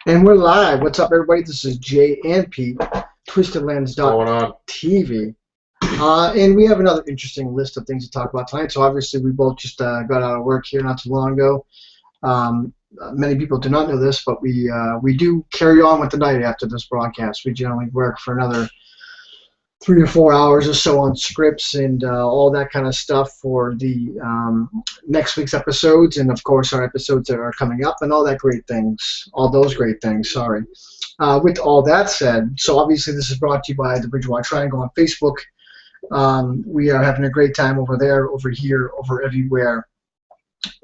And we're live. What's up, everybody? This is Jay and Pete, Going on? TwistedLens.tv. And we have another interesting list of things to talk about tonight. So obviously we both just got out of work here not too long ago. Many people do not know this, but we do carry on with the night after this broadcast. We generally work for another 3 or 4 hours or so on scripts and all that kind of stuff for the next week's episodes, and of course our episodes that are coming up and all those great things. Sorry. With all that said, so obviously this is brought to you by the Bridgewater Triangle on Facebook. We are having a great time over there, over here, over everywhere,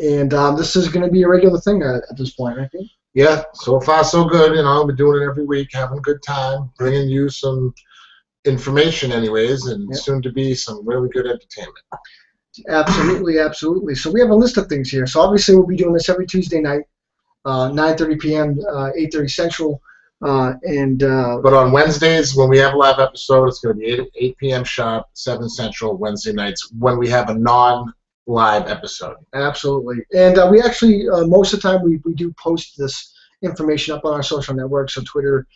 and this is going to be a regular thing at this point, I think. Yeah, so far so good. You know, we're doing it every week, having a good time, bringing you some information anyways, and soon to be some really good entertainment. Absolutely, absolutely. So we have a list of things here. So obviously we'll be doing this every Tuesday night, 9:30 p.m., 8:30 Central, But on Wednesdays when we have a live episode, it's going to be 8 p.m. sharp, 7 Central Wednesday nights when we have a non-live episode. Absolutely. And we actually, most of the time, we do post this information up on our social networks, so Twitter,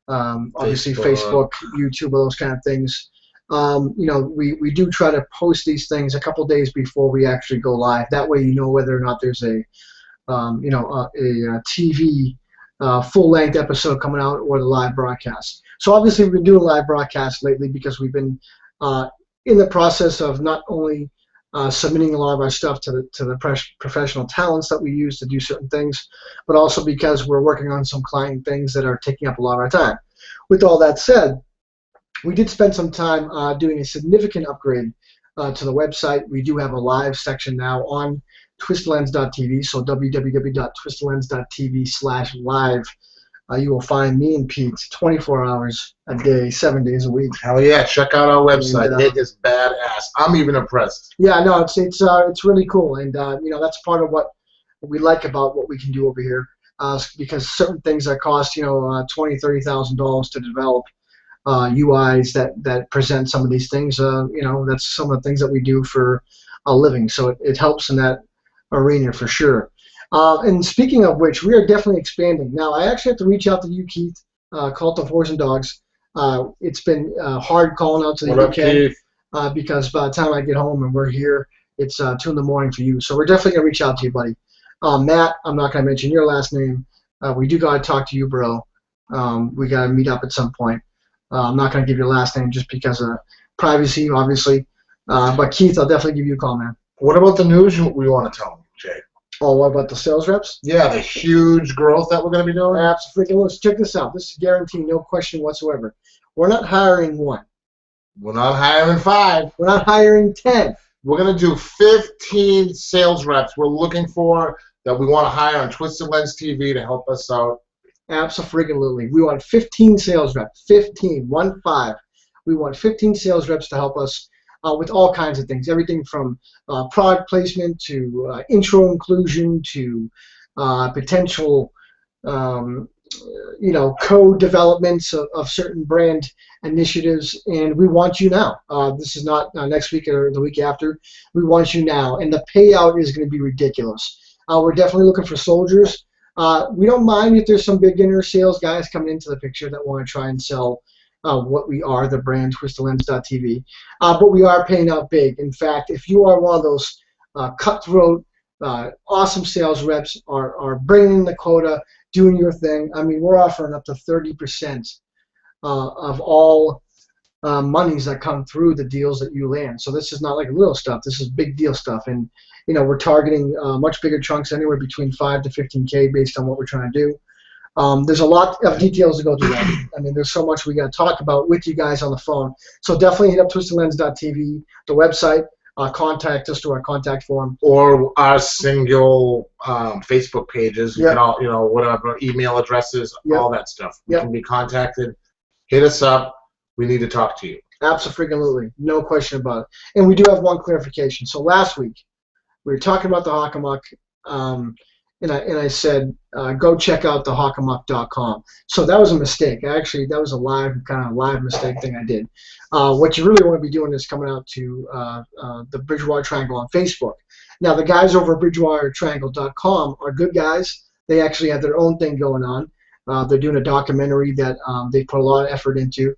obviously Facebook, YouTube, all those kind of things. You know, we do try to post these things a couple days before we actually go live. That way you know whether or not there's a TV full-length episode coming out or the live broadcast. So obviously we've been doing live broadcasts lately because we've been in the process of not only submitting a lot of our stuff to the professional talents that we use to do certain things, but also because we're working on some client things that are taking up a lot of our time. With all that said, we did spend some time doing a significant upgrade to the website. We do have a live section now on TwistedLens.tv, so www.twistedlens.tv/live. You will find me and Pete 24 hours a day, 7 days a week. Hell yeah, check out our website. And, it is badass. I'm even impressed. Yeah, no, it's really cool, and you know, that's part of what we like about what we can do over here, because certain things that cost $20,000, $30,000 to develop, UIs that present some of these things, that's some of the things that we do for a living, so it helps in that arena for sure. And speaking of which, we are definitely expanding. Now, I actually have to reach out to you, Keith, Cult of Horse and Dogs. It's been hard calling out to the UK because by the time I get home and we're here, it's 2 in the morning for you. So we're definitely going to reach out to you, buddy. Matt, I'm not going to mention your last name. We do got to talk to you, bro. We got to meet up at some point. I'm not going to give your last name just because of privacy, obviously. But Keith, I'll definitely give you a call, man. What about the news we want to tell them, Jay? Oh, what about the sales reps? Yeah, the huge growth that we're going to be doing. Absolutely. Let's check this out. This is guaranteed, no question whatsoever. We're not hiring 1. We're not hiring 5. We're not hiring 10. We're going to do 15 sales reps we're looking for that we want to hire on Twisted Lens TV to help us out. Absolutely. We want 15 sales reps. 15, 1-5. We want 15 sales reps to help us with all kinds of things, everything from product placement to intro inclusion to potential, code developments of certain brand initiatives, and we want you now. This is not next week or the week after. We want you now, and the payout is going to be ridiculous. We're definitely looking for soldiers. We don't mind if there's some beginner sales guys coming into the picture that want to try and sell what we are, the brand TwistedLens.tv, but we are paying out big. In fact, if you are one of those cutthroat, awesome sales reps, are bringing in the quota, doing your thing, I mean, we're offering up to 30% of all monies that come through the deals that you land. So this is not like little stuff. This is big deal stuff, and we're targeting much bigger chunks, anywhere between 5 to 15K based on what we're trying to do. There's a lot of details to go through that. I mean, there's so much we got to talk about with you guys on the phone. So definitely hit up TwistedLens.tv, the website, contact us through our contact form. Or our single Facebook pages. You can all, whatever, email addresses, all that stuff. We can be contacted. Hit us up. We need to talk to you. Absolutely. No question about it. And we do have one clarification. So last week, we were talking about the Hockamuck, and I said, go check out the hockamuck.com. So that was a mistake. Actually, that was a live mistake thing I did. What you really want to be doing is coming out to the Bridgewater Triangle on Facebook. Now, the guys over at BridgewaterTriangle.com are good guys. They actually have their own thing going on. They're doing a documentary that they put a lot of effort into.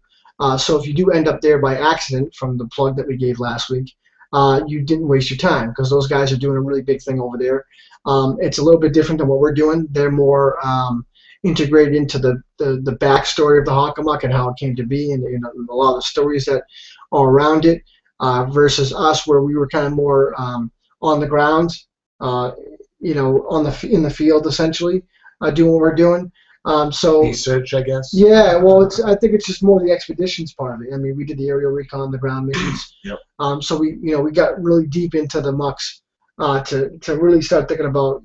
So if you do end up there by accident from the plug that we gave last week, you didn't waste your time because those guys are doing a really big thing over there. It's a little bit different than what we're doing. They're more integrated into the backstory of the Hockomock and how it came to be and a lot of the stories that are around it versus us where we were kind of more on the ground, in the field essentially, doing what we're doing. So research, I guess. Yeah, well, I think it's just more the expeditions part of it. I mean, we did the aerial recon, the ground missions. Yep. So we got really deep into the mucks to really start thinking about,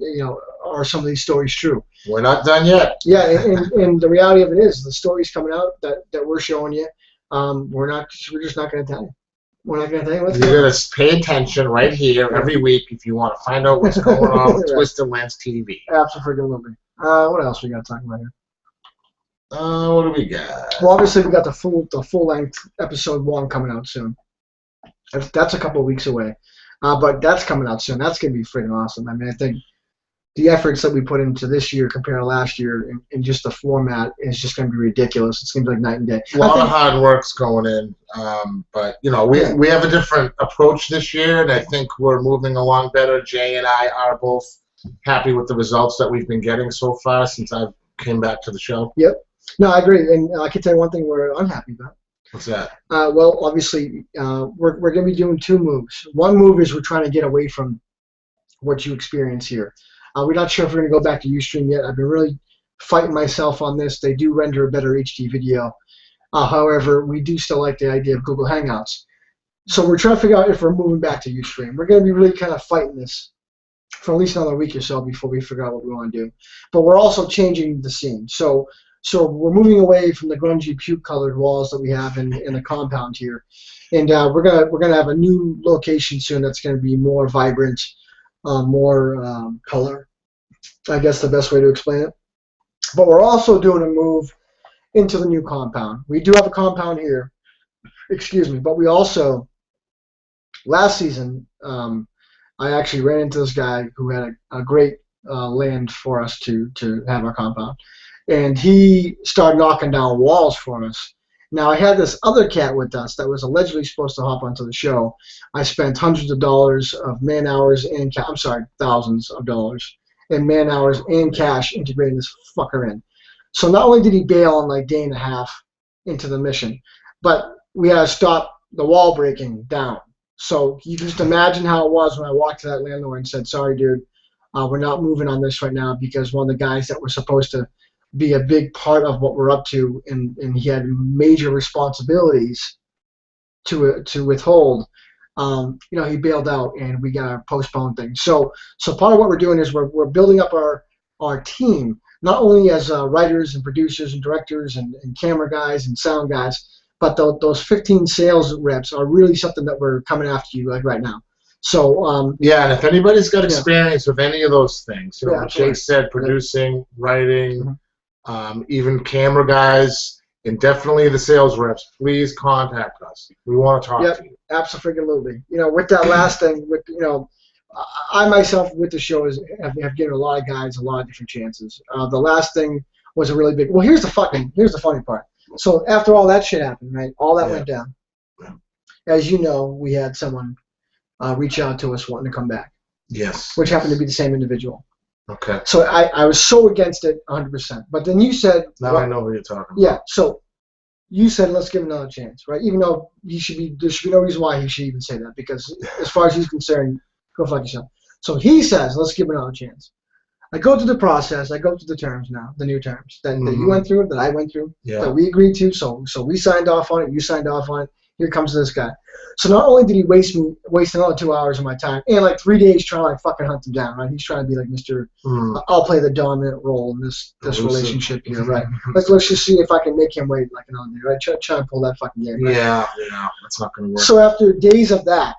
are some of these stories true? We're not done yet. Yeah, and the reality of it is the stories coming out that we're showing you, we're just not going to tell you. We're not going to tell you what's going on. You're going to pay attention right here every week if you want to find out what's going on with Twisted Lens TV. Absolutely. What else we got to talk about here? What do we got? Well, obviously we got the full length episode 1 coming out soon. That's a couple of weeks away, but that's coming out soon. That's going to be freaking awesome. I mean, I think the efforts that we put into this year compared to last year in just the format is just going to be ridiculous. It's going to be like night and day. A lot of hard work's going in, but we have a different approach this year, and I think we're moving along better. Jay and I are both happy with the results that we've been getting so far since I came back to the show. Yep. No, I agree, and I can tell you one thing we're unhappy about. What's that? Well, obviously, we're going to be doing 2 moves. One move is we're trying to get away from what you experience here. We're not sure if we're going to go back to Ustream yet. I've been really fighting myself on this. They do render a better HD video. However, we do still like the idea of Google Hangouts. So we're trying to figure out if we're moving back to Ustream. We're going to be really kind of fighting this for at least another week or so before we figure out what we want to do. But we're also changing the scene. So we're moving away from the grungy puke-colored walls that we have in the compound here, and we're gonna have a new location soon that's gonna be more vibrant, more color. I guess the best way to explain it. But we're also doing a move into the new compound. We do have a compound here, excuse me, but we also last season I actually ran into this guy who had a great land for us to have our compound. And he started knocking down walls for us. Now, I had this other cat with us that was allegedly supposed to hop onto the show. I spent hundreds of dollars of man hours and thousands of dollars in man hours and cash integrating this fucker in. So not only did he bail on like day and a half into the mission, but we had to stop the wall breaking down. So you can just imagine how it was when I walked to that landlord and said, sorry, dude, we're not moving on this right now because one of the guys that were supposed to be a big part of what we're up to, and he had major responsibilities to withhold. He bailed out, and we got to postpone things. So part of what we're doing is we're building up our team, not only as writers and producers and directors and camera guys and sound guys, but those 15 sales reps are really something that we're coming after you like right now. So and if anybody's got experience with any of those things, Jake said, producing, writing. Even camera guys, and definitely the sales reps, please contact us. We want to talk to you. Absolutely. With that last thing, I myself with the show have given a lot of guys a lot of different chances. The last thing was a really big. Well, here's the funny part. So after all that shit happened, right? All that went down. Yeah. As you know, we had someone reach out to us wanting to come back. Yes. Which happened to be the same individual. Okay. So I was so against it 100%. But then you said... Now I know who you're talking about. Yeah, so you said let's give him another chance, right? Even though there should be no reason why he should even say that, because as far as he's concerned, go fuck yourself. So he says let's give him another chance. I go through the process. I go through the terms now, the new terms that you went through, that I went through, that we agreed to. So we signed off on it. You signed off on it. Here comes this guy. So not only did he waste another 2 hours of my time, and like 3 days trying to like fucking hunt him down, right? He's trying to be like Mr. I'll play the dominant role in this relationship here, right? Let's just see if I can make him wait like another day, right? Try and pull that fucking game, right? Yeah, that's not gonna work. So after days of that,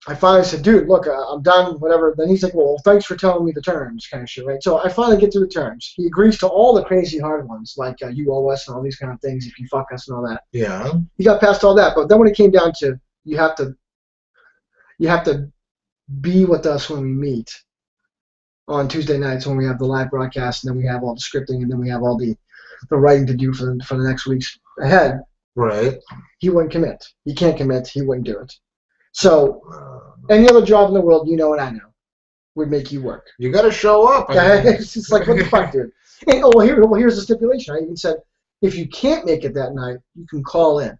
I finally said, dude, look, I'm done, whatever. Then he's like, well, thanks for telling me the terms, kind of shit, right? So I finally get through the terms. He agrees to all the crazy hard ones, like you owe us and all these kind of things if you fuck us and all that. Yeah. He got past all that, but then when it came down to you have to be with us when we meet, on Tuesday nights when we have the live broadcast, and then we have all the scripting, and then we have all the writing to do for the next weeks ahead. Right. He wouldn't commit. He can't commit. He wouldn't do it. So any other job in the world, you know and I know, would make you work. You got to show up. It's just like, what the fuck, dude? And, here's the stipulation. I even said, if you can't make it that night, you can call in.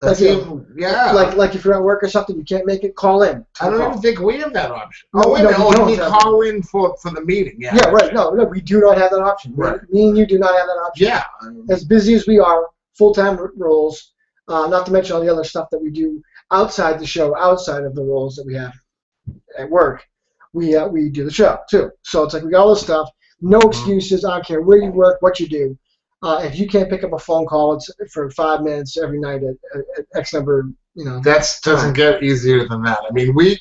Like if you're at work or something, you can't make it, call in. I don't even think we have that option. No, wait a minute. you You mean call in for the meeting? Yeah. Yeah, right. No, we do not have that option. Right. Me and you do not have that option. Yeah. As busy as we are, full-time roles, not to mention all the other stuff that we do outside the show, outside of the roles that we have at work, we do the show too. So it's like we got all this stuff. No excuses. I don't care where you work, what you do. If you can't pick up a phone call, it's for 5 minutes every night at X number. That doesn't get easier than that. I mean, we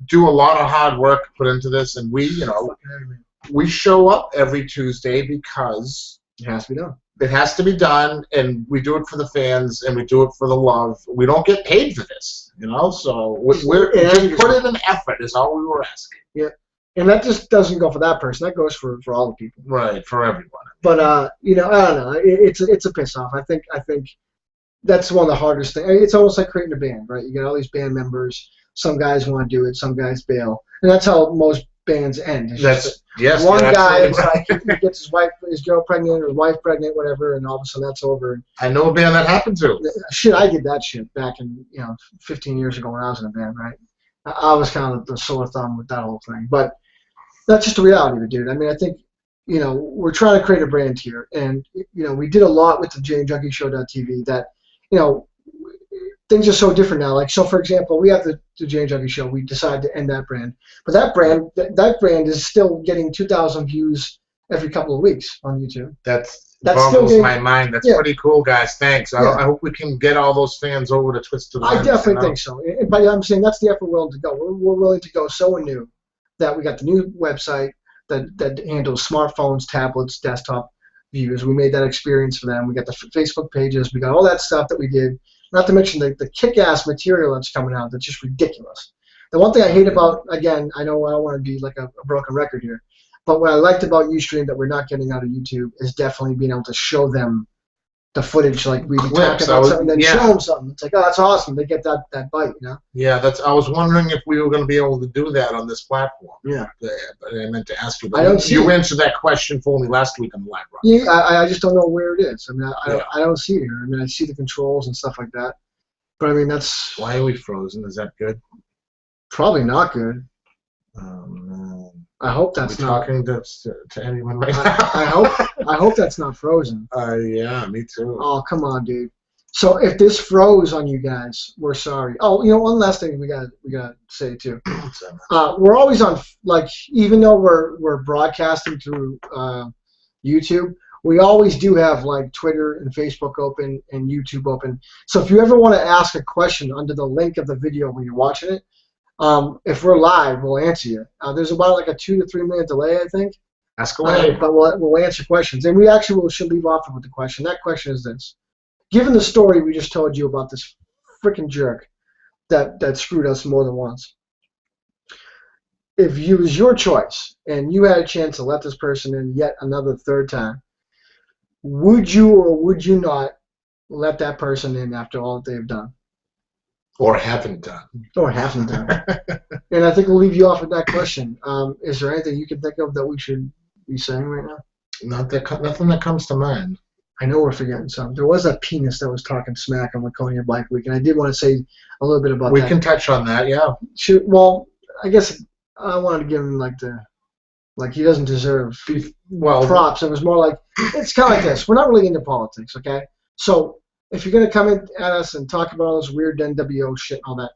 do a lot of hard work put into this, and we show up every Tuesday because it has to be done. It has to be done, and we do it for the fans, and we do it for the love. We don't get paid for this, so we're just put in an effort is all we were asking. Yeah, and that just doesn't go for that person. That goes for all the people. Right, for everyone. But I don't know. It's a piss off. I think that's one of the hardest things. It's almost like creating a band, right? You got all these band members. Some guys want to do it. Some guys bail, and that's how most bands end. One guy is like, he gets his girl pregnant or wife pregnant, whatever, and all of a sudden that's over. I know a band that happened to. Shit, I did that shit back in 15 years ago when I was in a band, right? I was kind of the sore thumb with that whole thing, but that's just the reality of it, dude. I mean, I think we're trying to create a brand here, and we did a lot with the JayandJunkieShow.tv that things are so different now. Like, so for example, we have the Jay and Junkie Show. We decided to end that brand, but that brand is still getting 2,000 views every couple of weeks on YouTube. That's boggles my mind. That's pretty cool, guys. Thanks. I hope we can get all those fans over to Twisted Lens. I definitely think so. But I'm saying that's the effort we're willing to go. We're willing to go so new that we got the new website that handles smartphones, tablets, desktop views. We made that experience for them. We got the Facebook pages. We got all that stuff that we did. Not to mention the kick-ass material that's coming out that's just ridiculous. The one thing I hate about, again, I know I don't want to be like a broken record here, but what I liked about Ustream that we're not getting out of YouTube is definitely being able to show them the footage, like we talk about something, then show them something. It's like, oh, that's awesome. They get that bite, Yeah, I was wondering if we were going to be able to do that on this platform. Yeah. But I meant to ask you. I don't see you answered that question for me last week on the live broadcast. Yeah, I just don't know where it is. I mean, I don't see it here. I mean, I see the controls and stuff like that. But I mean, that's... Why are we frozen? Is that good? Probably not good. Man. I hope that's not... talking to anyone right now? I hope that's not frozen. Yeah, me too. Oh, come on, dude. So if this froze on you guys, we're sorry. Oh, one last thing we got to say too. We're always on, like, even though we're broadcasting through YouTube, we always do have like Twitter and Facebook open and YouTube open. So if you ever want to ask a question under the link of the video when you're watching it, if we're live, we'll answer you. There's about like a 2 to 3 minute delay, I think. Ask away. But we'll answer questions, and we actually should leave off with the question. That question is this: given the story we just told you about this freaking jerk that screwed us more than once, if it was your choice and you had a chance to let this person in yet another third time, would you or would you not let that person in after all that they've done? Or haven't done. Or haven't done. And I think we'll leave you off with that question. Is there anything you can think of that we should be saying right now? Nothing that comes to mind. I know we're forgetting something. There was a penis that was talking smack on Laconia Black Week, and I did want to say a little bit about that. We can touch on that, yeah. Well, I guess I wanted to give him he doesn't deserve props. It was more like, it's kind of like this. We're not really into politics, okay? So if you're going to come in at us and talk about all this weird NWO shit and all that,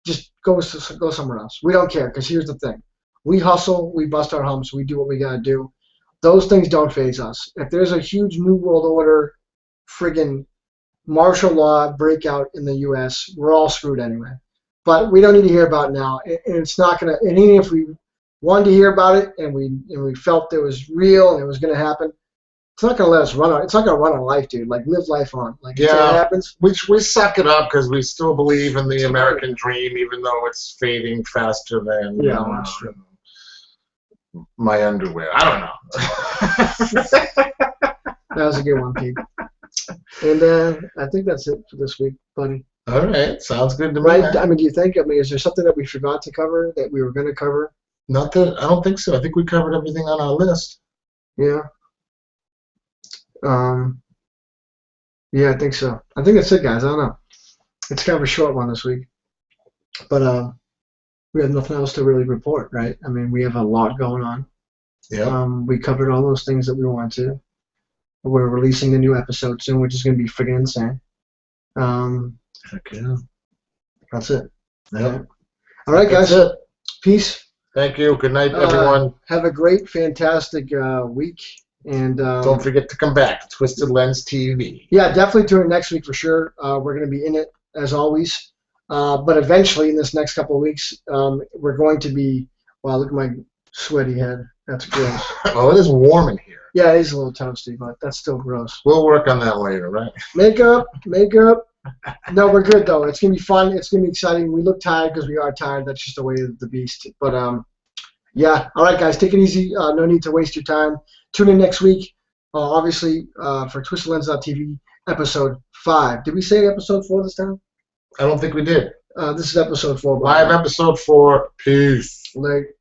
just go somewhere else. We don't care, because here's the thing. We hustle, we bust our humps, we do what we got to do. Those things don't faze us. If there's a huge New World Order friggin' martial law breakout in the U.S., we're all screwed anyway. But we don't need to hear about it now. And it's not going to, and even if we wanted to hear about it and we felt it was real and it was going to happen, it's not going to let us run it's not going to run our life, dude. Like, live life on. Like, until it happens. We suck it up because we still believe in the American dream, even though it's fading faster than... Yeah, that's true. my underwear. I don't know. That was a good one, Pete. And I think that's it for this week, buddy. All right, sounds good to me. Right? Man. I mean, do you think? I mean, is there something that we forgot to cover that we were going to cover? Not that I don't think so. I think we covered everything on our list. Yeah. Yeah, I think so. I think that's it, guys. I don't know. It's kind of a short one this week, but we have nothing else to really report, right? I mean, we have a lot going on. Yeah. We covered all those things that we wanted to. We're releasing a new episode soon, which is going to be friggin' insane. Heck yeah. That's it. Yeah. All right, guys. That's it. Peace. Thank you. Good night, everyone. Have a great, fantastic week. And don't forget to come back to Twisted Lens TV. Yeah, definitely tune in next week for sure. We're going to be in it as always. But eventually, in this next couple of weeks, we're going to be. Wow, look at my sweaty head. That's gross. Well, it is warm in here. Yeah, it is a little toasty, but that's still gross. We'll work on that later, right? Makeup. No, we're good though. It's gonna be fun. It's gonna be exciting. We look tired because we are tired. That's just the way of the beast. But yeah. All right, guys, take it easy. No need to waste your time. Tune in next week. Obviously, for TwistedLens.tv, episode 5. Did we say episode 4 this time? I don't think we did. This is episode 4. Live episode 4. Peace. Like.